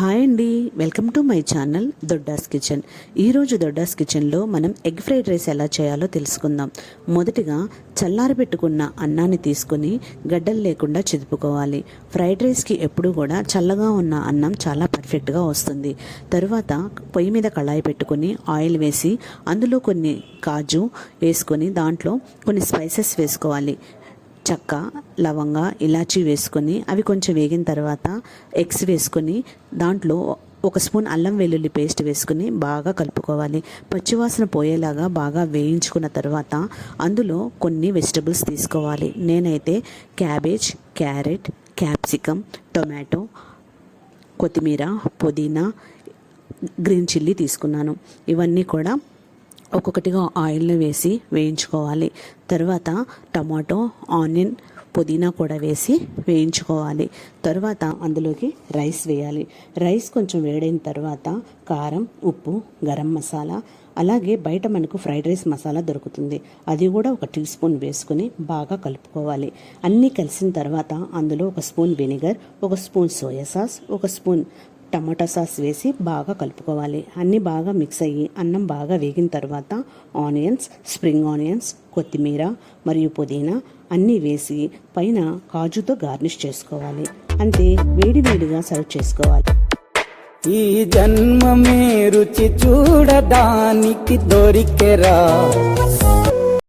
Hi అండి, welcome to my channel దొడ్డాస్ kitchen. ఈరోజు దొడ్డాస్ కిచెన్లో మనం ఎగ్ ఫ్రైడ్ రైస్ ఎలా చేయాలో తెలుసుకుందాం. మొదటిగా చల్లారబెట్టుకున్న అన్నాన్ని తీసుకొని గడ్డలు లేకుండా చిదుపుకోవాలి. ఫ్రైడ్ రైస్కి ఎప్పుడు కూడా చల్లగా ఉన్న అన్నం చాలా పర్ఫెక్ట్గా వస్తుంది. తరువాత పొయ్యి మీద కళాయి పెట్టుకొని ఆయిల్ వేసి అందులో కొన్ని కాజు వేసుకొని దాంట్లో కొన్ని స్పైసెస్ వేసుకోవాలి. చెక్క, లవంగ, ఇలాచీ వేసుకొని అవి కొంచెం వేగిన తర్వాత ఎగ్స్ వేసుకొని దాంట్లో ఒక స్పూన్ అల్లం వెల్లుల్లి పేస్ట్ వేసుకుని బాగా కలుపుకోవాలి. పచ్చివాసన పోయేలాగా బాగా వేయించుకున్న తర్వాత అందులో కొన్ని వెజిటబుల్స్ తీసుకోవాలి. నేనైతే క్యాబేజ్, క్యారెట్, క్యాప్సికమ్, టొమాటో, కొత్తిమీర, పుదీనా, గ్రీన్ చిల్లీ తీసుకున్నాను. ఇవన్నీ కూడా ఒక్కొక్కటిగా ఆయిల్లో వేసి వేయించుకోవాలి. తర్వాత టమాటో, ఆనియన్, పుదీనా కూడా వేసి వేయించుకోవాలి. తర్వాత అందులోకి రైస్ వేయాలి. రైస్ కొంచెం వేడైన తర్వాత కారం, ఉప్పు, గరం మసాలా, అలాగే బయట మనకు ఫ్రైడ్ రైస్ మసాలా దొరుకుతుంది, అది కూడా ఒక టీ స్పూన్ వేసుకుని బాగా కలుపుకోవాలి. అన్నీ కలిసిన తర్వాత అందులో ఒక స్పూన్ వెనిగర్, ఒక స్పూన్ సోయా సాస్, ఒక స్పూన్ టమాటా సాస్ వేసి బాగా కలుపుకోవాలి. అన్నీ బాగా మిక్స్ అయ్యి అన్నం బాగా వేగిన తర్వాత ఆనియన్స్, స్ప్రింగ్ ఆనియన్స్, కొత్తిమీర మరియు పుదీనా అన్నీ వేసి పైన కాజుతో గార్నిష్ చేసుకోవాలి. అంతే, వేడివేడిగా సర్వ్ చేసుకోవాలి. ఈ జన్మమే రుచి చూడడానికి దొరికెరా.